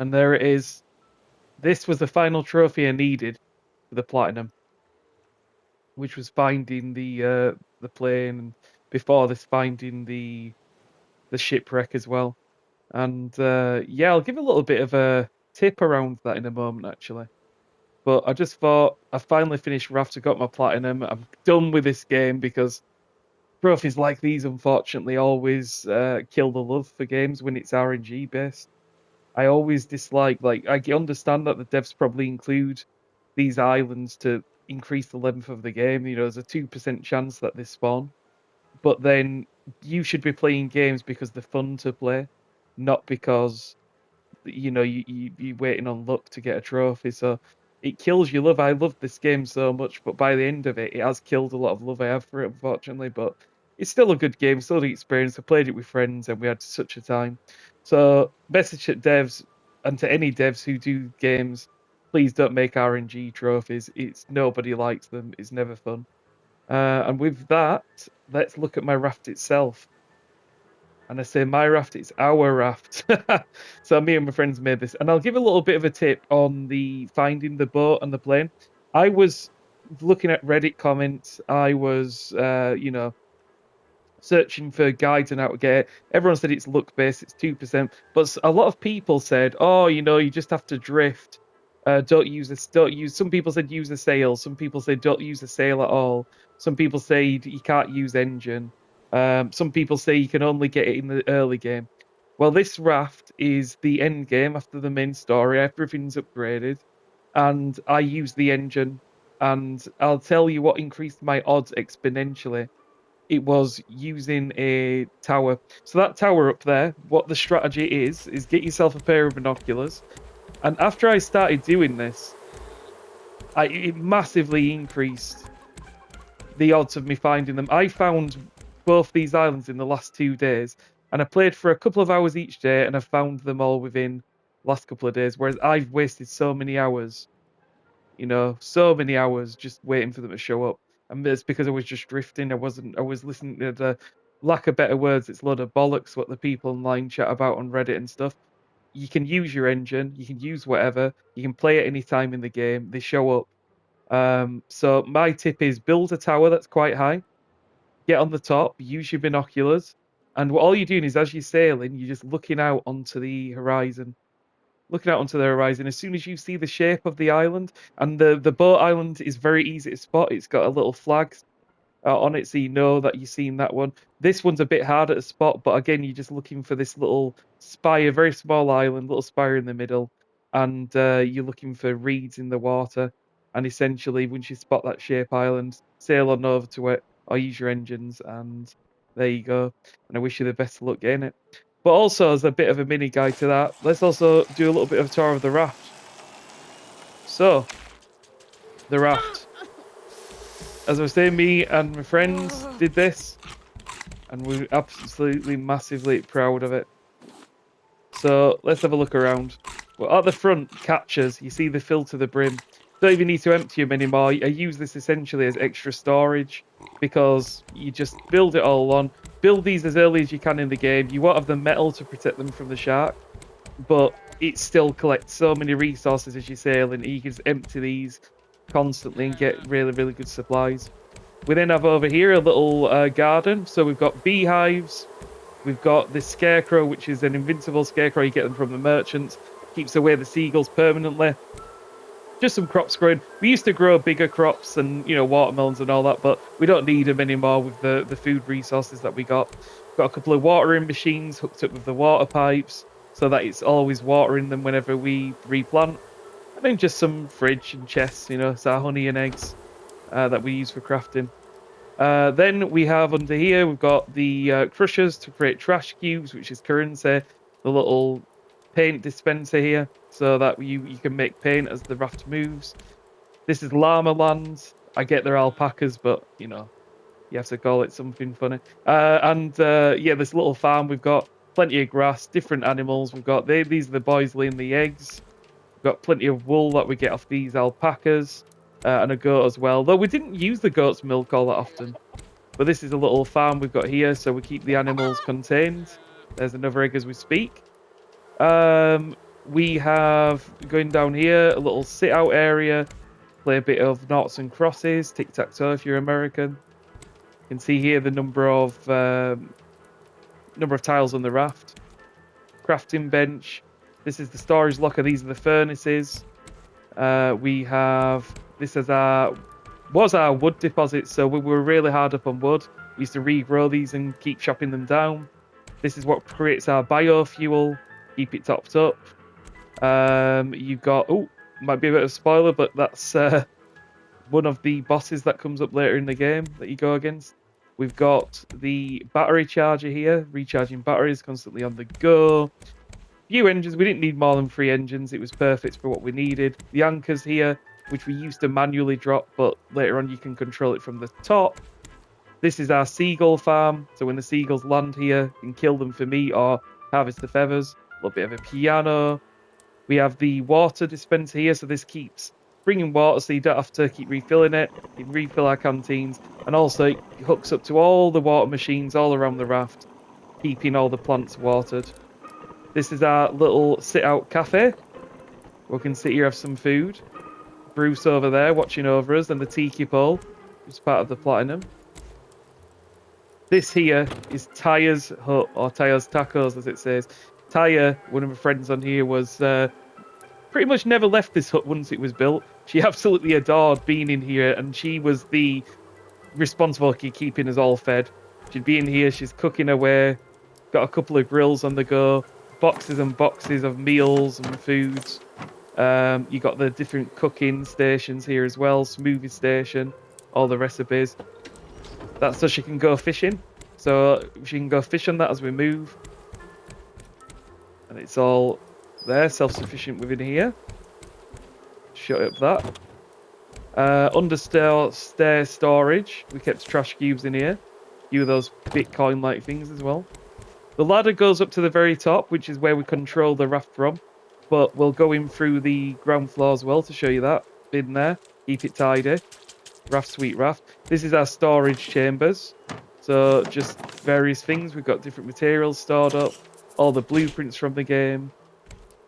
And there it is. This was the final trophy I needed for the platinum, which was finding the plane, and before this finding the shipwreck as well. And yeah, I'll give a little bit of a tip around that in a moment, actually. But I just thought I finally finished Raft. I got my platinum. I'm done with this game because trophies like these, unfortunately, always kill the love for games when it's RNG based. I always dislike, like, I understand that the devs probably include these islands to increase the length of the game. You know, there's a 2% chance that they spawn, but then you should be playing games because they're fun to play, not because you're waiting on luck to get a trophy. So it kills your love. I love this game so much, but by the end of it, it has killed a lot of love I have for it, unfortunately. But it's still a good game, still the experience. I played it with friends and we had such a time. So message at devs and to any devs who do games, please don't make RNG trophies. It's nobody likes them. It's never fun. And with that, let's look at my raft itself. And I say my raft, it's our raft. So me and my friends made this. And I'll give a little bit of a tip on the finding the boat and the plane. I was looking at Reddit comments. I was, searching for guides on how to get it. Everyone said it's luck based, it's 2%. But a lot of people said, oh, you just have to drift. Don't use. Some people said use a sail. Some people said don't use a sail at all. Some people say you can't use engine. Some people say you can only get it in the early game. Well, this raft is the end game after the main story. Everything's upgraded, and I use the engine. And I'll tell you what increased my odds exponentially. It was using a tower. So that tower up there, what the strategy is get yourself a pair of binoculars. And after I started doing this, it massively increased the odds of me finding them. I found both these islands in the last 2 days, and I played for a couple of hours each day, and I found them all within the last couple of days. Whereas I've wasted so many hours, so many hours just waiting for them to show up. And it's because I was just drifting. I was listening to the lack of better words. It's a lot of bollocks what the people online chat about on Reddit and stuff. You can use your engine, you can use whatever, you can play at any time in the game. They show up. So my tip is build a tower that's quite high, get on the top, use your binoculars, and what all you're doing is as you're sailing, you're just looking out onto the horizon. Looking out onto the horizon. As soon as you see the shape of the island, and the boat island is very easy to spot. It's got a little flag on it, so you know that you've seen that one. This one's a bit harder to spot, but again, you're just looking for this little spire, very small island, little spire in the middle, and you're looking for reeds in the water. And essentially, once you spot that shape island, sail on over to it, or use your engines, and there you go. And I wish you the best of luck getting it. But also, as a bit of a mini guide to that, let's also do a little bit of a tour of the raft. So, the raft. As I was saying, me and my friends did this, and we're absolutely massively proud of it. So let's have a look around. Well, at the front, catchers, you see they fill to the brim. Don't even need to empty them anymore. I use this essentially as extra storage because you just build it all on. Build these as early as you can in the game. You won't have the metal to protect them from the shark, but it still collects so many resources as you sail, and you can just empty these constantly and get really, really good supplies. We then have over here a little garden. So we've got beehives. We've got this scarecrow, which is an invincible scarecrow. You get them from the merchants. Keeps away the seagulls permanently. Just some crops growing. We used to grow bigger crops and, watermelons and all that, but we don't need them anymore with the food resources that we got. Got a couple of watering machines hooked up with the water pipes so that it's always watering them whenever we replant. And then just some fridge and chests, so honey and eggs that we use for crafting. Then we have under here, we've got the crushers to create trash cubes, which is currency. The little paint dispenser here, so that you can make paint as the raft moves. This is llama land. I get they're alpacas, but you have to call it something funny. Yeah, this little farm, we've got plenty of grass, different animals. We've got these are the boys laying the eggs. We've got plenty of wool that we get off these alpacas. And a goat as well, though we didn't use the goat's milk all that often. But this is a little farm we've got here, so we keep the animals contained. There's another egg as we speak. We have, going down here, a little sit-out area. Play a bit of noughts and crosses, tic-tac-toe if you're American. You can see here the number of tiles on the raft. Crafting bench. This is the storage locker. These are the furnaces. We have, this is was our wood deposit, so we were really hard up on wood. We used to regrow these and keep chopping them down. This is what creates our biofuel. Keep it topped up. You've got, oh, might be a bit of a spoiler, but that's one of the bosses that comes up later in the game that you go against. We've got the battery charger here, recharging batteries constantly on the go. Few engines, we didn't need more than 3 engines. It was perfect for what we needed. The anchors here, which we used to manually drop, but later on you can control it from the top. This is our seagull farm. So when the seagulls land here, you can kill them for meat or harvest the feathers. A little bit of a piano. We have the water dispenser here, so this keeps bringing water, so you don't have to keep refilling it. You can refill our canteens, and also it hooks up to all the water machines all around the raft, keeping all the plants watered. This is our little sit-out cafe. We can sit here, have some food. Bruce over there watching over us, and the tiki pole, which is part of the platinum. This here is Tyre's hut, or Tyre's tacos, as it says. Tyre, one of my friends on here, was pretty much never left this hut once it was built. She absolutely adored being in here, and she was the responsible for keeping us all fed. She'd be in here, she's cooking away, got a couple of grills on the go, boxes and boxes of meals and foods. You got the different cooking stations here as well, smoothie station, all the recipes. That's so she can go fishing. So she can go fish on that as we move. And it's all there, self-sufficient within here. Shut up that. Under stair storage, we kept trash cubes in here. A few of those Bitcoin-like things as well. The ladder goes up to the very top, which is where we control the raft from. But we'll go in through the ground floor as well to show you that. In there, keep it tidy. Raft, sweet raft. This is our storage chambers. So just various things. We've got different materials stored up. All the blueprints from the game.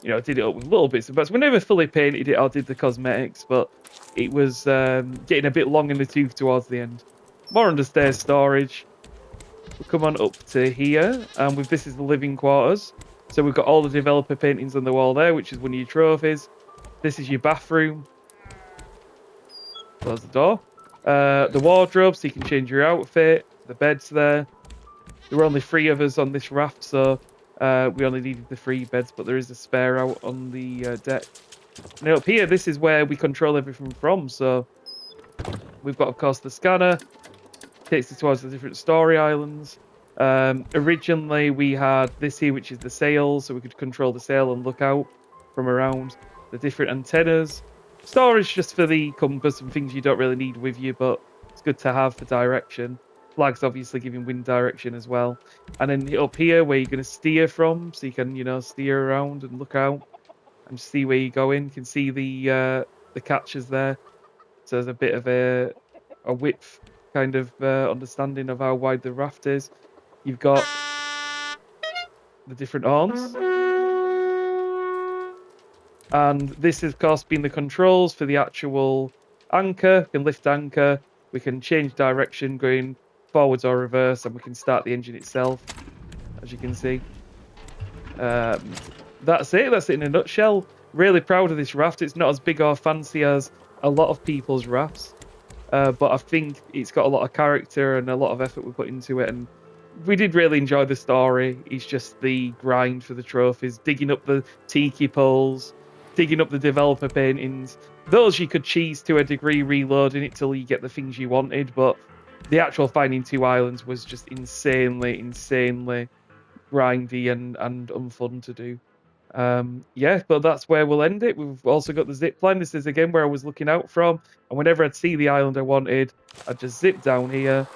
You know, I did it up with little bits and bobs. We never fully painted it or did the cosmetics, but it was getting a bit long in the tooth towards the end. More understairs storage. We'll come on up to here, and with this is the living quarters. So we've got all the developer paintings on the wall there, which is one of your trophies. This is your bathroom. Close the door. The wardrobe, so you can change your outfit. The bed's there. There were only 3 of us on this raft, so we only needed the 3 beds, but there is a spare out on the deck. Now up here, this is where we control everything from. So we've got, of course, the scanner. Takes us towards the different story islands. Originally, we had this here, which is the sail, so we could control the sail and look out from around. The different antennas. Storage just for the compass and things you don't really need with you, but it's good to have for direction. Flags obviously giving wind direction as well. And then up here where you're going to steer from, so you can, you know, steer around and look out and see where you're going. You can see the catches there. So there's a bit of a width kind of understanding of how wide the raft is. You've got the different arms. And this is, of course, being the controls for the actual anchor. We can lift anchor. We can change direction going forwards or reverse, and we can start the engine itself, as you can see. That's it. That's it in a nutshell. Really proud of this raft. It's not as big or fancy as a lot of people's rafts, but I think it's got a lot of character and a lot of effort we put into it, and we did really enjoy the story. It's just the grind for the trophies, digging up the tiki poles, digging up the developer paintings. Those you could cheese to a degree, reloading it till you get the things you wanted, but the actual finding 2 islands was just insanely grindy and unfun to do. Yeah, but that's where we'll end it. We've also got the zip line. This is again where I was looking out from, and whenever I'd see the island I wanted, I'd just zip down here,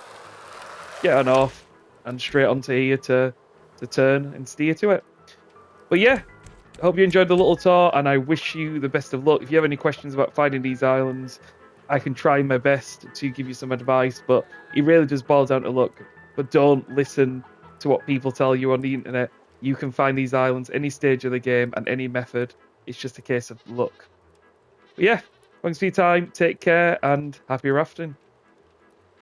get on off, and straight onto here to turn and steer to it. But yeah, hope you enjoyed the little tour, and I wish you the best of luck. If you have any questions about finding these islands, I can try my best to give you some advice, but it really does boil down to luck. But don't listen to what people tell you on the internet. You can find these islands any stage of the game and any method. It's just a case of luck. But yeah, thanks for your time. Take care and happy rafting.